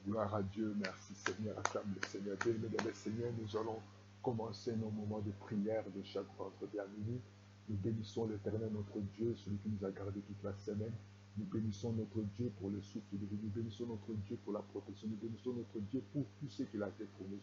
Gloire à Dieu, merci Seigneur, acclame le Seigneur. Bien-aimés dans le Seigneur, nous allons commencer nos moments de prière de chaque vendredi à minuit. Nous bénissons l'Éternel, notre Dieu, celui qui nous a gardés toute la semaine. Nous bénissons notre Dieu pour le souffle de vie. Nous bénissons notre Dieu pour la protection. Nous bénissons notre Dieu pour tout ce qu'il a fait pour nous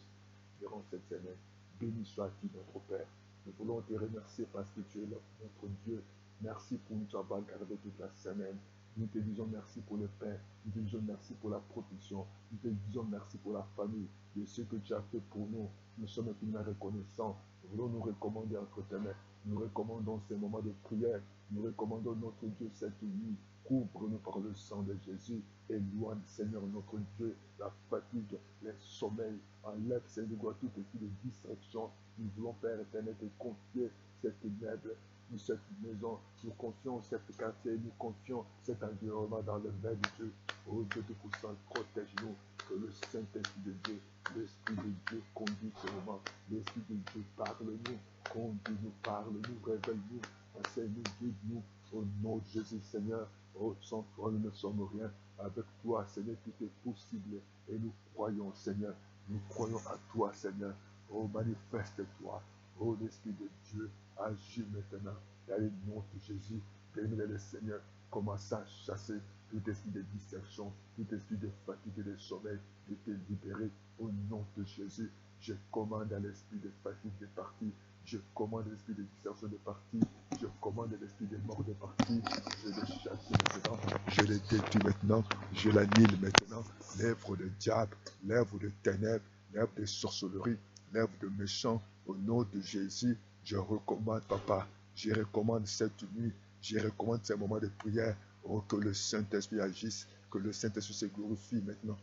durant cette semaine. Béni sois-tu, notre Père. Nous voulons te remercier parce que tu es notre Dieu. Merci pour nous avoir gardés toute la semaine. Nous te disons merci pour le Père. Nous te disons merci pour la protection. Nous te disons merci pour la famille. De ce que tu as fait pour nous. Nous sommes infiniment reconnaissants. Nous voulons nous recommander entre tes mains. Nous recommandons ces moments de prière. Nous recommandons notre Dieu cette nuit. Couvre-nous par le sang de Jésus. Éloigne, Seigneur, notre Dieu, la fatigue, les sommeils. Enlève, Seigneur, tout esprit de distraction. Nous voulons, Père éternel, te confier cette immeuble, cette maison. Nous confions cet quartier. Nous confions cet environnement dans le mains de Dieu. Oh Dieu Tout-Puissant, protège-nous. Que le Saint-Esprit de Dieu, l'Esprit de Dieu conduit ce moment. L'Esprit de Dieu parle-nous. Conduis-nous, parle-nous, révèle-nous. Enseigne-nous, guide-nous. Au nom de Jésus, Seigneur. Oh, sans toi, nous ne sommes rien. Avec toi, Seigneur, tout est possible. Et nous croyons, Seigneur. Nous croyons à toi, Seigneur. Oh, manifeste-toi. Oh, l'Esprit de Dieu, agis maintenant. Dans le nom de Jésus, bénis le Seigneur. Commence à chasser tout esprit de distraction, tout esprit de fatigue et de sommeil, de te libérer. Au nom de Jésus, je commande à l'esprit de fatigue de partir. Je commande l'esprit de distraction de partir. Je commande l'esprit de mort de partir. Je le chasse maintenant. Je le détruis maintenant. Je l'annule maintenant. L'œuvre de diable, l'œuvre de ténèbres, l'œuvre de sorcellerie, l'œuvre de méchants. Au nom de Jésus, je recommande, Papa. Je recommande cette nuit. Je recommande ces moments de prière. Oh, que le Saint-Esprit agisse. Que le Saint-Esprit se glorifie maintenant.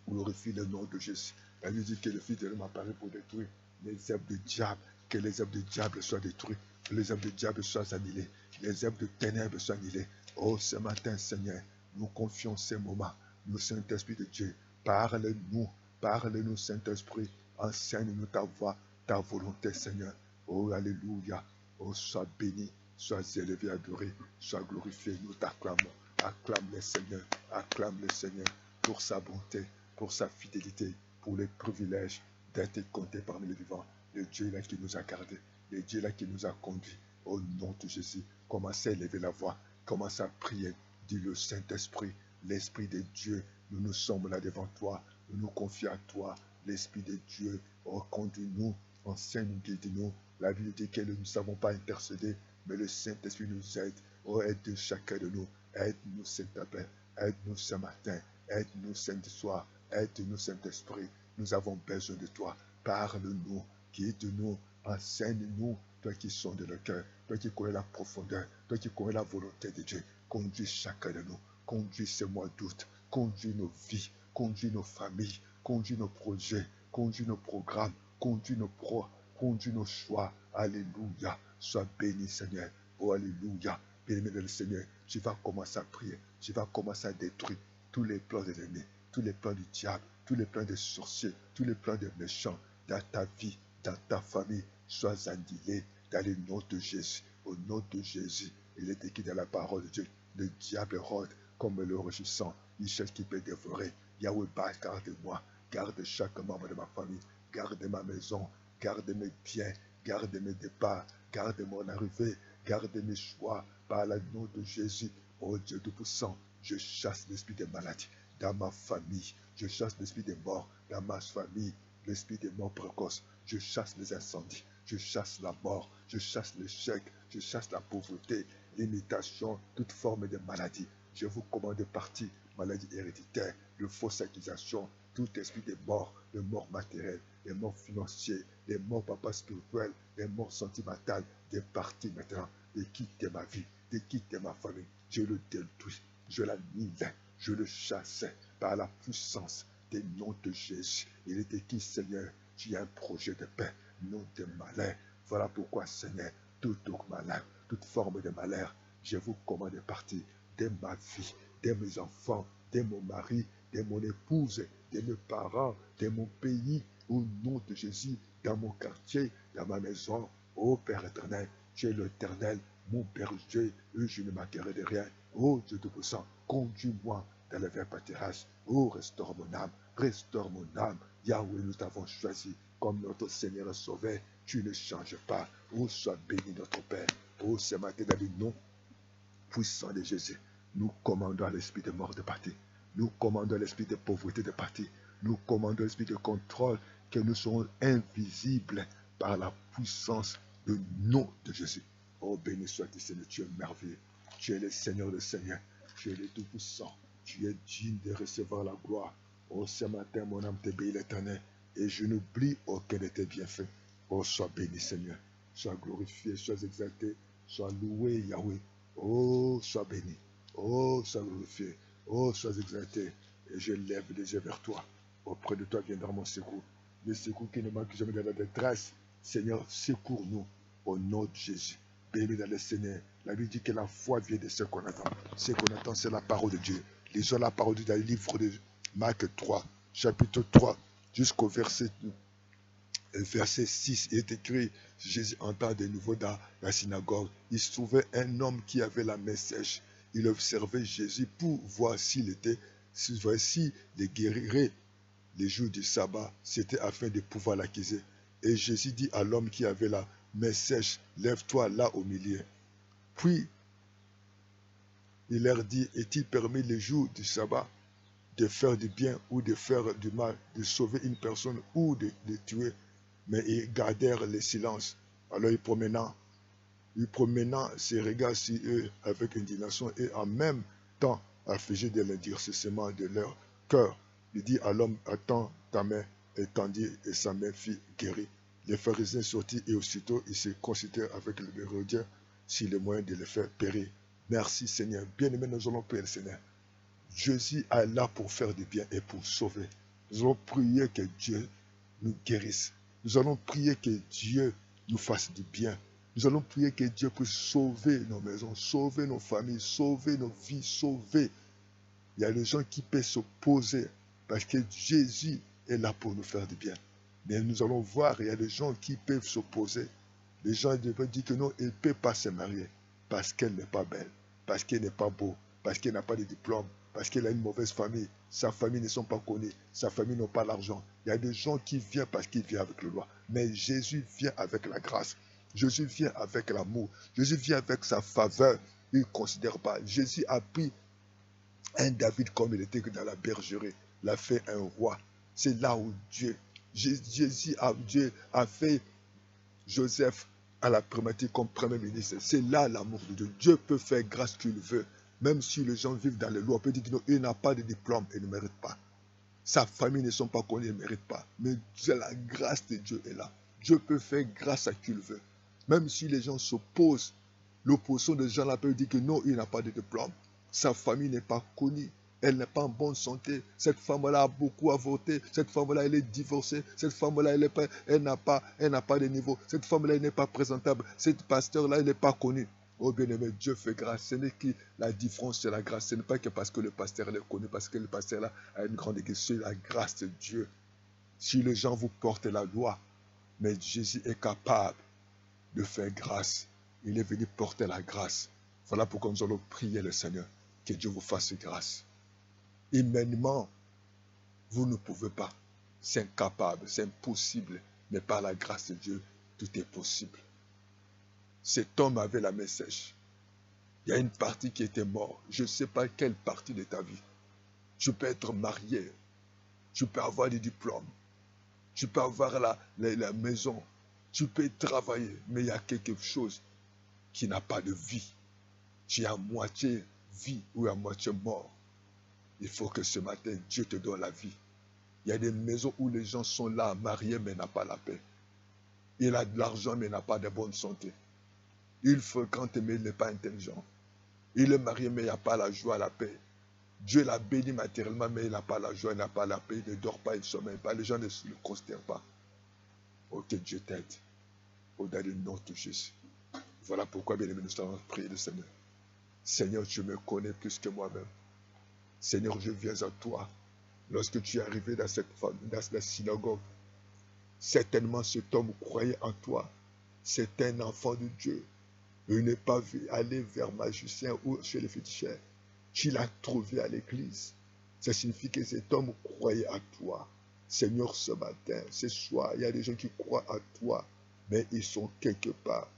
Glorifie le nom de Jésus. La Bible dit que le Fils de l'homme apparaît pour détruire les œuvres du diable. Que les œuvres du diable soient détruites. Que les œuvres du diable soient annulées. Les œuvres de ténèbres soient annulées. Oh, ce matin, Seigneur, nous confions ces moments. Nous, Saint-Esprit de Dieu, parle-nous. Parle-nous, Saint-Esprit. Enseigne-nous ta voix, ta volonté, Seigneur. Oh, alléluia. Oh, sois béni, sois élevé, adoré, sois glorifié. Nous t'acclamons. Acclame le Seigneur. Acclame le Seigneur pour sa bonté, pour sa fidélité, pour le privilège d'être compté parmi les vivants. Le Dieu là qui nous a gardés, le Dieu là qui nous a conduits. Au nom de Jésus, commencez à élever la voix, commencez à prier. Dis le Saint-Esprit, l'Esprit de Dieu, nous sommes là devant toi, nous nous confions à toi, l'Esprit de Dieu. Oh, conduis-nous, enseigne-nous, guide-nous. La Bible dit que nous ne savons pas intercéder, mais le Saint-Esprit nous aide. Oh, aide chacun de nous, aide-nous, Saint-Père, aide-nous ce matin. Aide-nous, Saint-Soir. Aide-nous, Saint-Esprit. Nous avons besoin de toi. Parle-nous. Guide-nous. Enseigne-nous. Toi qui sondes le cœur. Toi qui connais la profondeur. Toi qui connais la volonté de Dieu. Conduis chacun de nous. Conduis ce mois d'août. Conduis nos vies. Conduis nos familles. Conduis nos projets. Conduis nos programmes. Conduis nos pros. Conduis nos choix. Alléluia. Sois béni, Seigneur. Oh, alléluia. Béni le Seigneur. Tu vas commencer à prier. Tu vas commencer à détruire tous les plans des ennemis, tous les plans du diable, tous les plans des sorciers, tous les plans des méchants dans ta vie, dans ta famille. Sois annihilé dans le nom de Jésus. Au nom de Jésus, il est écrit dans la parole de Dieu. Le diable rôde comme le rugissant. Il cherche qui peut dévorer. Yahweh, garde-moi. Garde chaque membre de ma famille. Garde ma maison. Garde mes biens. Garde mes départs. Garde mon arrivée. Garde mes choix. Par le nom de Jésus. Oh Dieu Tout-Puissant, je chasse l'esprit des maladies dans ma famille. Je chasse l'esprit des morts dans ma famille. L'esprit des morts précoces. Je chasse les incendies. Je chasse la mort. Je chasse l'échec. Je chasse la pauvreté, l'imitation, toute forme de maladie. Je vous commande de partir. Maladie héréditaire, de fausses accusations, tout esprit des morts, de morts matérielles, des morts financiers, des morts papa spirituels, des morts sentimentales, de partir maintenant, de quitter ma vie, de quitter ma famille. Je le détruis, je l'annule, je le chasse par la puissance des noms de Jésus. Il est écrit, Seigneur, tu as un projet de paix, non de malheur. Voilà pourquoi, Seigneur, tout malheur, toute forme de malheur, je vous commande de partir de ma vie, de mes enfants, de mon mari, de mon épouse, de mes parents, de mon pays, au nom de Jésus, dans mon quartier, dans ma maison. Ô Père éternel, tu es l'éternel, mon Père Dieu, et je ne manquerai de rien. Ô Dieu Tout-Puissant, conduis-moi dans le verre pâturage. Oh, restaure mon âme, restaure mon âme. Yahweh, nous t'avons choisi comme notre Seigneur et Sauveur. Tu ne changes pas. Oh, sois béni notre Père. Oh, ce matin, dans le nom puissant de Jésus, nous commandons à l'esprit de mort de partir. Nous commandons à l'esprit de pauvreté de partir. Nous commandons à l'esprit de contrôle que nous serons invisibles par la puissance du nom de Jésus. Oh, béni soit-tu, Seigneur, tu es merveilleux. Tu es le Seigneur des Seigneurs. Tu es le Tout-Puissant. Tu es digne de recevoir la gloire. Oh, ce matin, mon âme t'ébéit l'Éternel. Et je n'oublie aucun de tes bienfaits. Oh, sois béni, Seigneur. Sois glorifié, sois exalté, sois loué, Yahweh. Oh, sois béni. Oh, sois glorifié. Oh, sois exalté. Et je lève les yeux vers toi. Auprès de toi viendra mon secours. Le secours qui ne manque jamais de la détresse. Seigneur, secours-nous au nom de Jésus. Béni dans le Seigneur. La Bible dit que la foi vient de ce qu'on attend. Ce qu'on attend, c'est la parole de Dieu. Lisons la parole de Dieu dans le livre de Marc 3, chapitre 3, jusqu'au verset 6. Il est écrit, Jésus entra de nouveau dans la synagogue. Il se trouvait un homme qui avait la main sèche. Il observait Jésus pour voir s'il les guérirait les jours du sabbat. C'était afin de pouvoir l'accuser. Et Jésus dit à l'homme qui avait la main sèche, lève-toi là au milieu. Puis il leur dit, est-il permis les jours du sabbat de faire du bien ou de faire du mal, de sauver une personne ou de tuer? Mais ils gardèrent le silence. Alors il promenant ses regards sur eux avec indignation et en même temps affligé de l'endurcissement de leur cœur, il dit à l'homme, attends ta main, étendue, et sa main fut guérie. Les pharisiens sortirent et aussitôt ils se consultèrent avec le Hérodiens sur le moyen de le faire périr. Merci Seigneur. Bien-aimés, nous allons prier le Seigneur. Jésus est là pour faire du bien et pour sauver. Nous allons prier que Dieu nous guérisse. Nous allons prier que Dieu nous fasse du bien. Nous allons prier que Dieu puisse sauver nos maisons, sauver nos familles, sauver nos vies, sauver. Il y a des gens qui peuvent s'opposer parce que Jésus est là pour nous faire du bien. Mais nous allons voir, il y a des gens qui peuvent s'opposer. Les gens peuvent dire que non, elle ne peut pas se marier parce qu'elle n'est pas belle, parce qu'elle n'est pas beau, parce qu'elle n'a pas de diplôme, parce qu'elle a une mauvaise famille. Sa famille ne sont pas connues, sa famille n'a pas l'argent. Il y a des gens qui viennent parce qu'ils viennent avec le loi. Mais Jésus vient avec la grâce. Jésus vient avec l'amour. Jésus vient avec sa faveur. Il ne considère pas. Jésus a pris un David comme il était dans la bergerie. L'a fait un roi. C'est là où Dieu a fait Joseph à la primature comme premier ministre. C'est là l'amour de Dieu. Dieu peut faire grâce qu'il veut. Même si les gens vivent dans les lois, on peut dire qu'il n'a pas de diplôme et ne mérite pas. Sa famille ne sont pas connues et ne mérite pas. Mais la grâce de Dieu est là. Dieu peut faire grâce à qui il veut. Même si les gens s'opposent, l'opposition des gens là peut dire que non, il n'a pas de diplôme. Sa famille n'est pas connue. Elle n'est pas en bonne santé. Cette femme-là a beaucoup avorté. Cette femme-là, elle est divorcée. Cette femme-là, elle n'a pas de niveau. Cette femme-là, elle n'est pas présentable. Cette pasteur-là, elle n'est pas connue. Oh bien-aimé, Dieu fait grâce. Ce n'est que la différence, c'est la grâce. Ce n'est pas que parce que le pasteur est connu, parce que le pasteur-là a une grande église. C'est la grâce de Dieu. Si les gens vous portent la loi, mais Jésus est capable de faire grâce. Il est venu porter la grâce. Voilà pourquoi nous allons prier le Seigneur. Que Dieu vous fasse grâce. Humainement, vous ne pouvez pas. C'est incapable, c'est impossible. Mais par la grâce de Dieu, tout est possible. Cet homme avait la main sèche. Il y a une partie qui était morte. Je ne sais pas quelle partie de ta vie. Tu peux être marié. Tu peux avoir des diplômes. Tu peux avoir la maison. Tu peux travailler. Mais il y a quelque chose qui n'a pas de vie. Tu es à moitié vie ou à moitié mort. Il faut que ce matin, Dieu te donne la vie. Il y a des maisons où les gens sont là, mariés, mais n'ont pas la paix. Il a de l'argent, mais n'a pas de bonne santé. Il fréquente, mais il n'est pas intelligent. Il est marié, mais il n'a pas la joie, la paix. Dieu l'a béni matériellement, mais il n'a pas la joie, il n'a pas la paix, il ne dort pas, il ne sommeille pas. Les gens ne le considèrent pas. Oh, que Dieu t'aide. Au-delà du nom de Jésus. Voilà pourquoi, bien aimé, nous allons prier le Seigneur. Seigneur, tu me connais plus que moi-même. Seigneur, je viens à toi. Lorsque tu es arrivé dans la synagogue, certainement cet homme croyait en toi. C'est un enfant de Dieu. Il n'est pas vu aller vers magicien ou chez les féticheurs. Tu l'as trouvé à l'église. Ça signifie que cet homme croyait à toi. Seigneur, ce matin, ce soir, il y a des gens qui croient à toi, mais ils sont quelque part.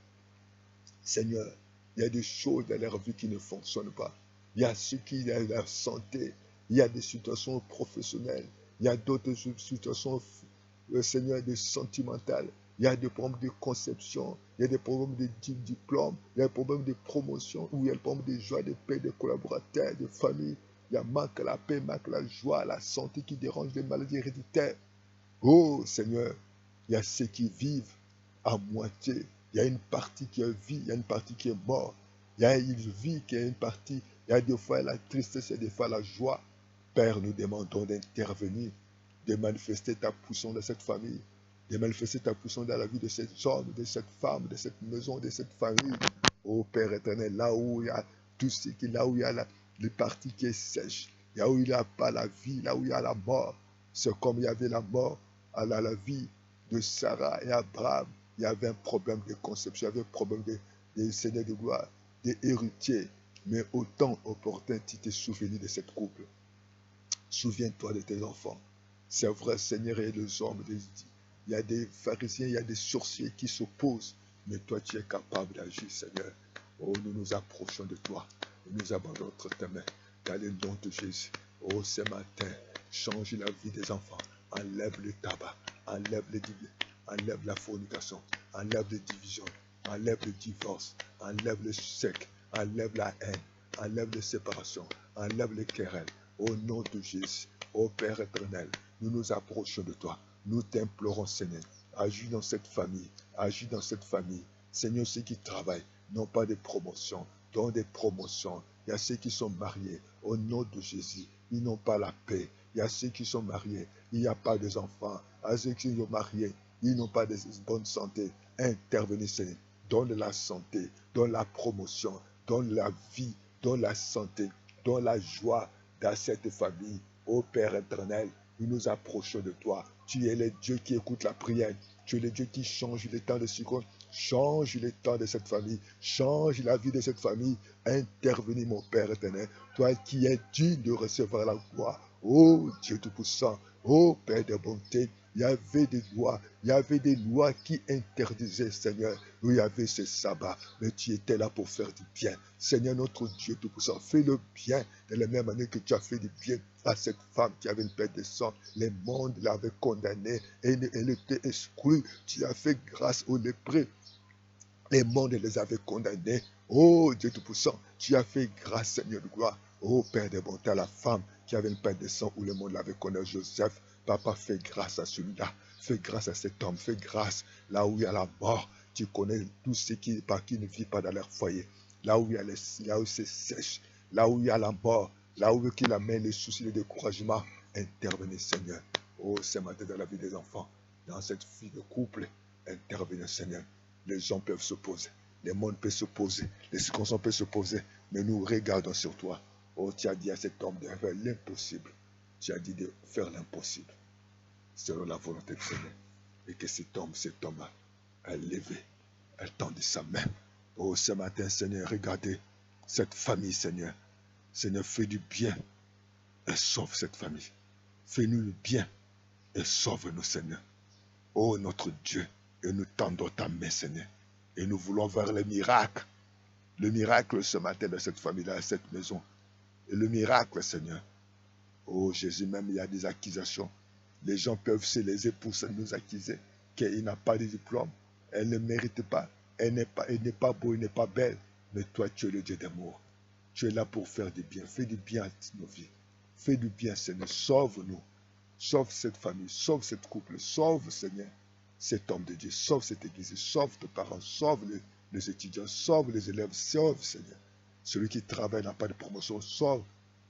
Seigneur, il y a des choses dans leur vie qui ne fonctionnent pas. Il y a ceux qui ont la santé, il y a des situations professionnelles, il y a d'autres situations, Seigneur, de sentimentales. Il y a des problèmes de conception, il y a des problèmes de diplôme, il y a des problèmes de promotion, ou il y a des problèmes de joie, de paix, de collaborateurs, de famille. Il y a manque la paix, manque la joie, la santé qui dérange, les maladies héréditaires. Oh Seigneur, il y a ceux qui vivent à moitié. Il y a une partie qui est vie, il y a une partie qui est mort. Il y a une vie qui est une partie. Il y a des fois la tristesse et des fois la joie. Père, nous demandons d'intervenir, de manifester ta puissance dans cette famille, de manifester ta puissance dans la vie de cet homme, de cette femme, de cette maison, de cette famille. Oh Père éternel, là où il y a tout ce qui, là où il y a les parties qui est sèche, là où il n'y a pas la vie, là où il y a la mort, c'est comme il y avait la mort à la vie de Sarah et Abraham. Il y avait un problème de conception, il y avait un problème de Seigneur de gloire, des héritiers. Mais autant opportun, tu t'es souvenu de cette couple. Souviens-toi de tes enfants. C'est vrai, Seigneur, et les hommes, il y a des pharisiens, il y a des sorciers qui s'opposent. Mais toi, tu es capable d'agir, Seigneur. Oh, nous nous approchons de toi. Nous nous abandonnons entre tes mains. Dans le nom de Jésus. Oh, ce matin, change la vie des enfants. Enlève le tabac. Enlève la fornication. Enlève les divisions. Enlève le divorce. Enlève le sec. Enlève la haine. Enlève les séparations. Enlève les querelles. Au nom de Jésus, ô Père éternel, nous nous approchons de toi. Nous t'implorons, Seigneur. Agis dans cette famille. Agis dans cette famille. Seigneur, ceux qui travaillent n'ont pas de promotion, dont des promotions. Il y a ceux qui sont mariés. Au nom de Jésus, ils n'ont pas la paix. Il y a ceux qui sont mariés. Il n'y a pas d'enfants. Il y a ceux qui sont mariés. Ils n'ont pas de bonne santé. Intervenez, Seigneur. Donne la santé, donne la promotion, donne la vie, donne la santé, donne la joie dans cette famille. Ô Père éternel, nous nous approchons de toi. Tu es le Dieu qui écoute la prière. Tu es le Dieu qui change le temps de secondes. Change le temps de cette famille. Change la vie de cette famille. Intervenez, mon Père éternel. Toi qui es digne de recevoir la gloire. Ô Dieu Tout-Puissant. Ô Père de bonté. Il y avait des lois qui interdisaient, Seigneur. Il y avait ce sabbat, mais tu étais là pour faire du bien. Seigneur, notre Dieu Tout-Puissant, fais le bien de la même manière que tu as fait du bien à cette femme qui avait une perte de sang. Les mondes l'avaient condamnée et elle était exclue. Tu as fait grâce aux lépreux. Les mondes les avaient condamnés. Oh Dieu Tout-Puissant, tu as fait grâce, Seigneur de gloire. Oh Père de bonté, à la femme qui avait une perte de sang où le monde l'avait condamné, Joseph. Papa, fais grâce à celui-là. Fais grâce à cet homme. Fais grâce là où il y a la mort. Tu connais tous ceux qui ne vivent pas dans leur foyer. Là où il y a là où c'est sèche. Là où il y a la mort. Là où il amène les soucis, les découragements. Intervenez, Seigneur. Oh, ce matin dans la vie des enfants. Dans cette vie de couple. Intervenez, Seigneur. Les hommes peuvent s'opposer. Les mondes peuvent s'opposer. Les circonstances peuvent s'opposer. Mais nous regardons sur toi. Oh, tu as dit à cet homme de faire l'impossible. Tu as dit de faire l'impossible selon la volonté du Seigneur. Et que cet homme a levé, a tendu sa main. Oh, ce matin, Seigneur, regardez cette famille, Seigneur. Seigneur, fais du bien et sauve cette famille. Fais-nous le bien et sauve-nous, Seigneur. Oh, notre Dieu, et nous tendons ta main, Seigneur. Et nous voulons voir le miracle. Le miracle ce matin de cette famille-là, cette maison. Et le miracle, Seigneur. Oh, Jésus, même il y a des accusations. Les gens peuvent se les épouser, nous accuser qu'il n'a pas de diplôme. Elle ne mérite pas. Elle n'est pas beau, elle n'est pas belle. Mais toi, tu es le Dieu d'amour. Tu es là pour faire du bien. Fais du bien à nos vies. Fais du bien, Seigneur. Sauve-nous. Sauve cette famille. Sauve cette couple. Sauve, Seigneur, cet homme de Dieu. Sauve cette église. Sauve tes parents. Sauve les étudiants. Sauve les élèves. Sauve, Seigneur. Celui qui travaille n'a pas de promotion. Sauve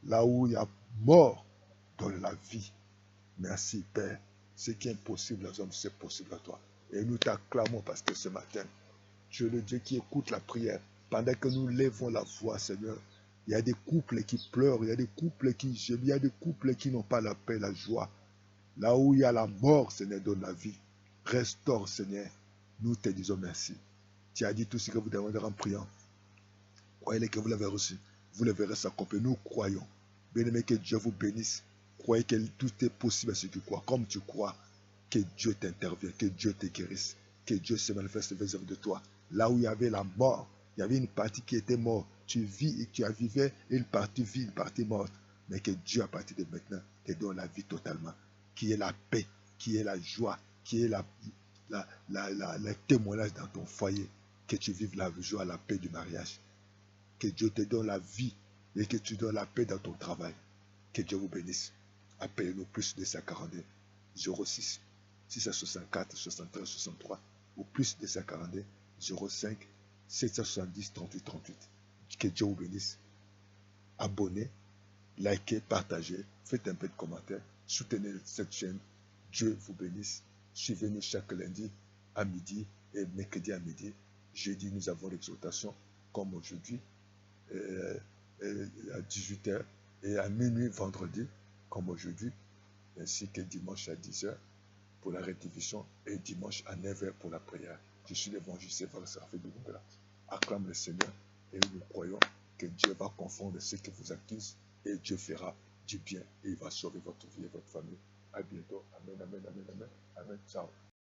là où il y a mort. Donne la vie. Merci, Père. Ce qui est impossible aux hommes, c'est possible à toi. Et nous t'acclamons parce que ce matin, tu es le Dieu qui écoute la prière. Pendant que nous lèvons la voix, Seigneur, il y a des couples qui pleurent, il y a des couples qui gemment, il y a des couples qui n'ont pas la paix, la joie. Là où il y a la mort, Seigneur, donne la vie. Restaure, Seigneur. Nous te disons merci. Tu as dit tout ce que vous demandez en priant. Croyez que vous l'avez reçu. Vous le verrez s'accomplir. Nous croyons. Bien-aimé, que Dieu vous bénisse. Croyez que tout est possible à ceux qui croient. Comme tu crois, que Dieu t'intervienne, que Dieu te guérisse, que Dieu se manifeste vis-à-vis de toi. Là où il y avait la mort, il y avait une partie qui était morte. Tu vis et tu as vivais une partie vie, une partie morte. Mais que Dieu, à partir de maintenant, te donne la vie totalement. Qui est la paix, qui est la joie, qui est le témoignage dans ton foyer. Que tu vives la joie, la paix du mariage. Que Dieu te donne la vie et que tu donnes la paix dans ton travail. Que Dieu vous bénisse. Appelez-nous plus de 142 06 664 73 63 ou plus de 142 05 770 38 38. Que Dieu vous bénisse. Abonnez, likez, partagez, faites un peu de commentaires, soutenez cette chaîne. Dieu vous bénisse. Suivez-nous chaque lundi à midi et mercredi à midi. Jeudi, nous avons l'exhortation comme aujourd'hui à 18h et à minuit vendredi comme aujourd'hui, ainsi que dimanche à 10h pour la rediffusion et dimanche à 9h pour la prière. Je suis l'évangéliste Séphane Serafé de Bougla. Acclame le Seigneur et nous croyons que Dieu va confondre ceux qui vous accusent et Dieu fera du bien et il va sauver votre vie et votre famille. À bientôt. Amen, amen, amen, amen. Amen. Ciao.